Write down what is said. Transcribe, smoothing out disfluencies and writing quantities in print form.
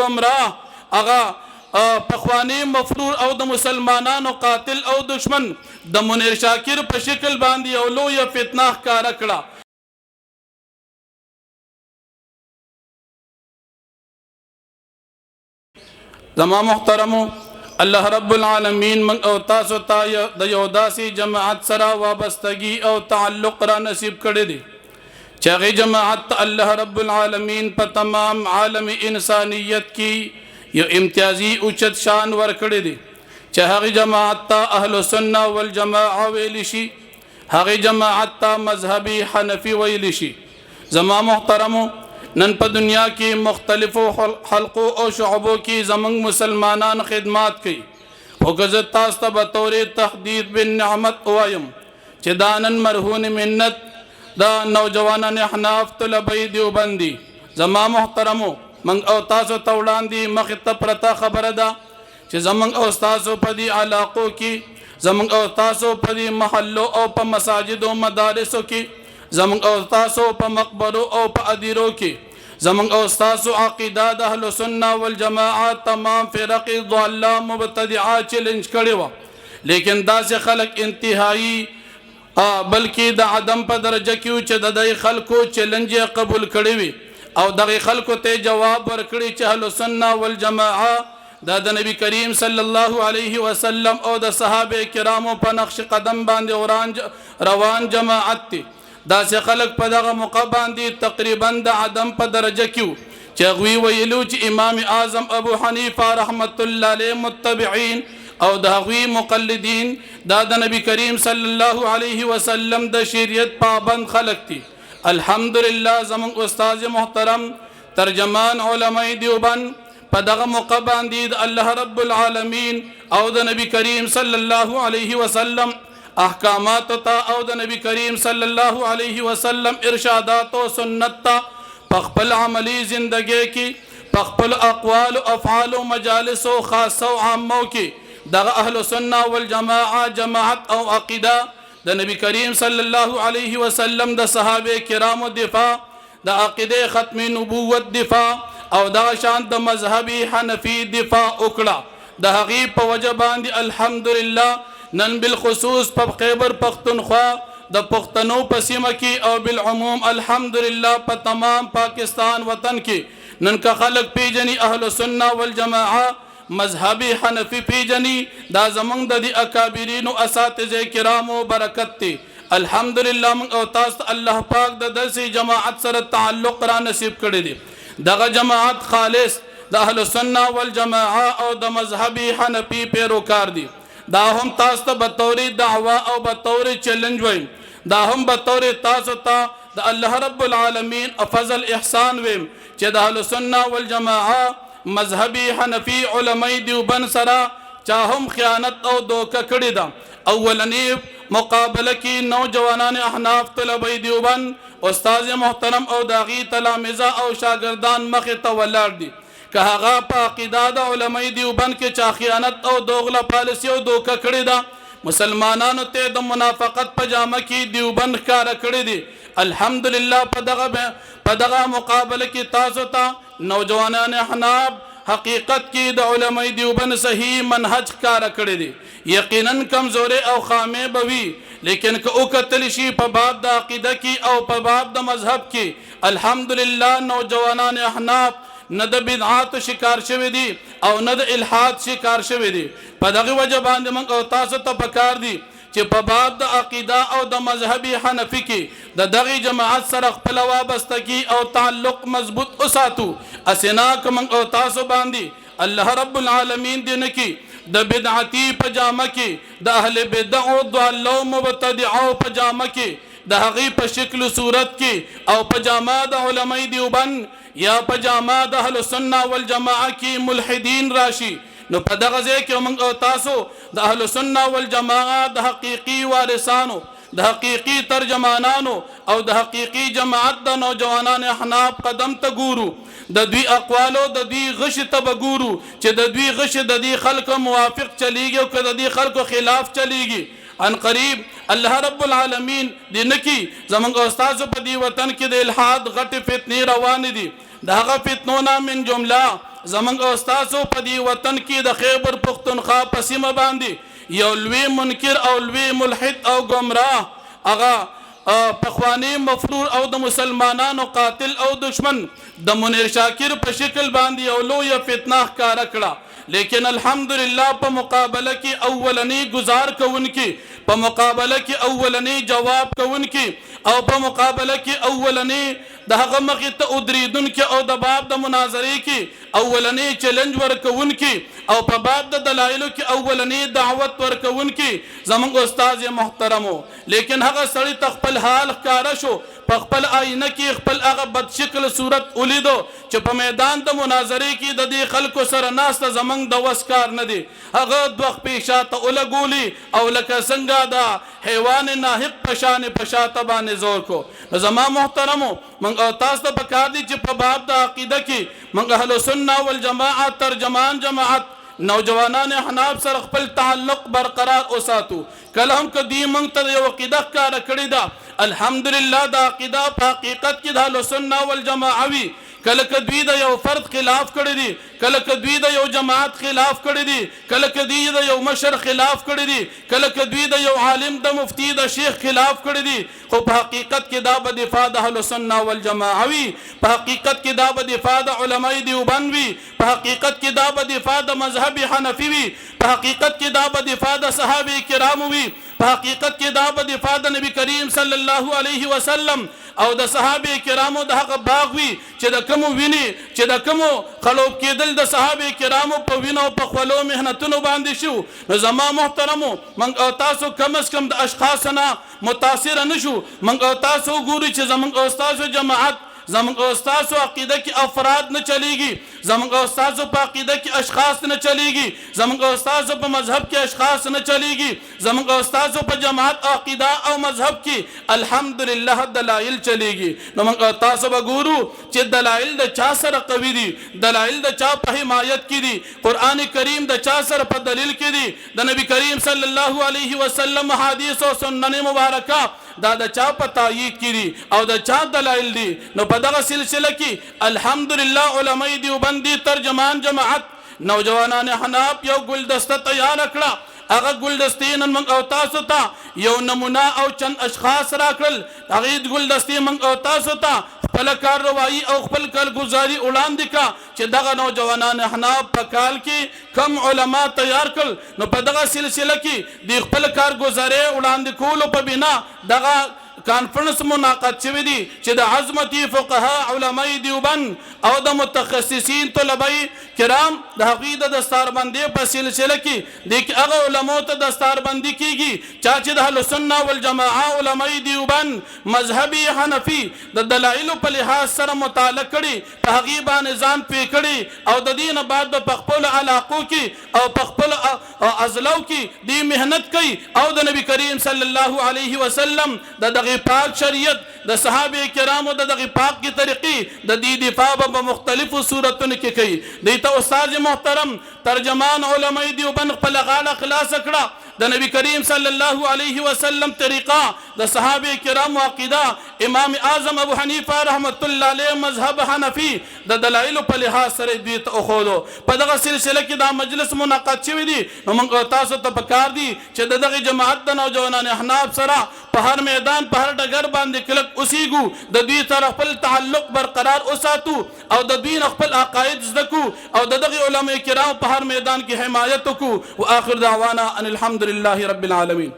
گمراه اغا پخوانی مفرور او د مسلمانانو قاتل او دشمن د منیر شاکر په شکل باندې یو لویه فتنه ښکاره کړه. زما محترمو، الله رب العالمین من او تاسو ته د یو داسې جماعت سره وابستګي او تعلق را نصیب کړی دی چې هغې جماعت ته الله رب العالمین په تمام عالم انسانیت کې یو امتیازي اوچت شان ورکړی دی چې هغې جماعت ته اهل السنه والجماعه ویلی شي، هغې جماعت ته مذهبي حنفي ویلی شي. زما محترمو، نن په دنیا کې مختلفو حلقو او شعبو کې زمونږ مسلمانان خدمات کوي، خو که زه تاسو ته به طور تحدید بالنعمت ووایم چې دا نن مرهون منت دا نوجوانان احناف طلبه دیوبند دي. زما محترمو، موږ او تاسو ته وړاندې مخې ته پرته خبره ده چې زمونږ او تاسو په دې علاقو کې، زمونږ او تاسو په دې محلو او په مساجدو مدارسو کې، زمونږ او تاسو په مقبرو او په ادیرو کې زمونږ او تاسو عقیده د اهل سنه والجماعه تمام فرق ضاله مبتدعه چیلنج کړي وه، لیکن داسې خلک انتهایی بلکې د عدم په درجه کې و چې د دې خلکو چیلنج یې قبول کړی وي او دغې خلکو ته جواب ورکړي چې اهل سنه والجماعه دا د نبی کریم صلی الله علیه وسلم او د صحابه کرامو په نقش قدم باندې روان جماعت دی. داسې خلک په دغه موقع باندې تقریبا د عدم په درجه کې و چې هغوی ویلو چې امام اعظم ابو حنیفه رحمت الله علیه متبعین او د هغوی مقلدین دا د نبی کریم صلی الله علیه وسلم د شریعت پابند خلک دي. الحمدلله زمونږ استاد محترم ترجمان علماء دیوبند په دغه موقع باندې د الله رب العالمین او د نبی کریم صلی الله علیه وسلم احکامات تا او د نبی کریم صلی الله علیه وسلم ارشادات او سنت تا په خپل عملی زندګۍ کې په خپل اقوال او افعال او مجالس او خاصه او عامو کې دغه اهل سنه والجماعه جماعت او عقیده د نبی کریم صلی الله علیه وسلم د صحابه کرامو دفاع، د عقیده ختم نبوت دفاع او دغه شان د مذهبي حنفي دفاع وکړه. د هغې په وجه باندې الحمدلله نن بالخصوص په خیبر پختونخوا د پښتنو په سیمه کې او بالعموم الحمدلله په تمام پاکستان وطن کې نن که خلک پیژني اهل سنه والجماعه مذهبي حنفي پیژني، دا زمونږ د دې اکابرینو اساتذه کرامو برکت دی. الحمدلله موږ او تاسو الله پاک د داسې جماعت سره تعلق را نصیب کړی دی. دغه جماعت خالص د اهل سنه والجماعه او د مذهبي حنفي پیروکار دي. دا هم تاسو ته بطور دعوه او بطور چیلنج ویم، دا هم بطور تاسو ته د الله رب العالمین فضل احسان ویم چې د اهل سنه والجماعه مذهبي حنفي علماء دیوبند سره چا هم خیانت او دوکه کړې ده. اولنی مقابله کې نوجوانان احناف طلبه دیوبند استاد محترم او داغي تلامذه او شاگردان مخې ته ولاړ دي که هغه په عقیده د علماء دیوبند کې چا خیانت او دوغله پالیسي او دوکه کړې ده، مسلمانانو ته د منافقت په جامه کې دیوبند ښکاره کړی دي. الحمدلله په دغه مقابله کې تاسو ته نوجوانان احناف حقیقت کې د علماء دیوبند صحیح منهج ښکاره کړی دی. یقینا کمزوري او خامې به وي، لیکن که وکتل شي په باب د عقیده کې او په باب د مذهب کې الحمدلله نوجوانان احناف نه د بدعات شکار شوی دي او نه د الحاد شکار شوی دي. په دغه وجه باندې موږ او تاسو ته پکار دي چې په باب د عقیده او د مذهبي حنفي کې د دغه جماعت سره خپل وابستګي او تعلق مضبوط وساتو. اسنا کوم او تاسو باندې الله رب العالمین دې نکي د بدعتي پجامه کې د اهل بدع او ضلالو مبتدعو پجامه کې د هغې په شکل صورت کې او پجامه د علماء دیوبند یا پجامه د اهل سنه والجماعه کې ملحدین راشي. نو په دغه ځای کې موږ او تاسو د اهل سنه والجماعه د حقیقي وارثانو د حقیقي ترجمانانو او د حقیقي جماعت د نوجوانان احناف قدم ته ګورو، د دوی اقوالو د دوی غش ته به ګورو چې د دوی غش د دې خلکو موافق چلیږي او که د دې خلکو خلاف چلیږي. ان قریب الله رب العالمین دې نکي زمونږ استادو په دې وطن کې د الحاد غټې فتنې روانې دي. د هغه فتنو نه من جمله زمنګ او تاسو په دې وطن کې د خیبر پختونخوا په سیمه باندې یو لوی منکر او لوی ملحد او گمراه هغه پخوانی مفرور او د مسلمانانو قاتل او دشمن د منیر شاکر په شکل باندې یو لوی فتنه ښکاره کړه لیکن الحمدلله په مقابله کې اولنی گزار کوونکی په مقابله کې اولنی جواب کوونکی او په مقابله کې اولنی د هغه مخې ته ودرېدونکي او د باب د مناظرې کې اولنی چیلنج ورکوونکي او په باب د دلایلو کې اولنی دعوت ورکوونکي زموږ استاد محترمو لیکن هغه سړی ته خپل حال ښکاره شو په خپل آینه کې خپل هغه بد شکل صورت ولیدو چې په میدان د مناظرې کې د دې خلکو سره ناسته زموږ د وس کار نه دی هغه دوه خپې شاته ولګولي او لکه څنګه د حیوان ناحق په شان په شاته باندې زور کو زما محترمو من او تاسو ته پکار دي چې په باب د عقیده کې من اهل سنت والجماعت ترجمان جماعت نوجوانان حناب سره خپل تعلق برقرار اوساتو کله هم کدی مونږ ته یو عقیده کار کړی دا الحمدلله دا عقیده په حقیقت کې د اهل سنت والجماعت وی کله کدی د یو فرد خلاف کړی دي کله کدی د یو جماعت خلاف کړی دي کله کدی د یو مشر خلاف کړی دي کله کدی د یو عالم د مفتی د شیخ خلاف کړی دي خو په حقیقت کې دا به دفاع د اهل سنت والجماعت وی په حقیقت کې دا به دفاع د علماء دیوبند وی په حقیقت کې دا به دفاع د مذهب حنفي وی په حقیقت کې دا به دفاع د صحابه کرام وی په حقیقت کې دا به دفاع د نبی کریم صلی الله علیه وسلم او د صحابه کرامو د هغه باغ وی چې د کوم ویني چې د کوم خلوب کېدل د صحابه کرامو په وینو په خلو مهنتونو باندې شو نو زما محترمو من او تاسو کم از کم د اشخاصنا متاثر نشو من او تاسو ګوري چې زمون استاد جماعت زمونږ استاد عقیده کې افراد نه چلیږي زمونږ استاد په عقیده کې اشخاص نه چلیږي زمونږ استاد په مذهب کې اشخاص نه چلیږي زمونږ استاد په جماعت عقیده او مذهب کې الحمدلله دلایل چلیږي نو موږ تاسو به ګورو چې دلایل د چا سره قوي دي دلایل د چا په حمایت کې دي قران کریم د چا سره په دلیل کې دي د نبی کریم صلی الله علیه وسلم حدیث او سنن مبارکه دا د چا په تایید کړي او د چا دلایل دي نو په دغه سلسله کې الحمدلله علماء دیوبندی ترجمان جماعت نوجوانان حناب یو ګلدسته تیار کړه هغه ګلدستې نن موږ او تاسو ته یو نمونه او چند اشخاص راکړل هغه ګلدستې موږ او تاسو ته خپل کاروایی او خپل کارگزاري وړاندې کا چې دغه نوجوانان حناب په کال کې کم علما تیار کړل نو په دغه سلسله کې د خپل کارگزاري وړاندې کولو په بنا دغه کانفرنس منعقد شوی دی چې د عظمتي فقها علماء دیوبند او د متخصصین طلبه کرام د عقیده دستاربندی په سلسله کې د هغه علماء ته دستاربندی کیږي چې د اهل سنت والجماعت علماء دیوبند مذهبي حنفي د دلایل په لحاظ سره مطالعه کړي په هغه باندې ځان پې کړي او د دین بعد په خپل علاقو کې او په خپل ازلو کې دی مهنت کوي او د نبی کریم صلی الله علیه وسلم د پاک شریعت د صحابه کرامو د دغه پاک کی طریقې د دې دفاع په مختلفو صورتونو کې کوي د ته استاد محترم ترجمان علماء دیوبند خپل غاړه خلاص کړه د نبی کریم صلی الله علیه وسلم طریقه د صحابه کرامو عقیده امام اعظم ابو حنیفه رحمت الله علیه مذهب حنفی د دلایل په لحاظ سره دوی ته اخولو په دغه سلسله کې دا مجلس منعقد شوی دی نو موږ تاسو ته پکار دي چې دغه جماعت د نوجوانان احناف سره په هر میدان په هر ډګر باندې کلک اوسېګو د دوی سره خپل تعلق برقرار اوساتو او د دوی خپل عقاید زده کو او دغه علماء کرام په هر میدان کې حمایت کو واخر دعوانا ان الحمد لله رب العالمين.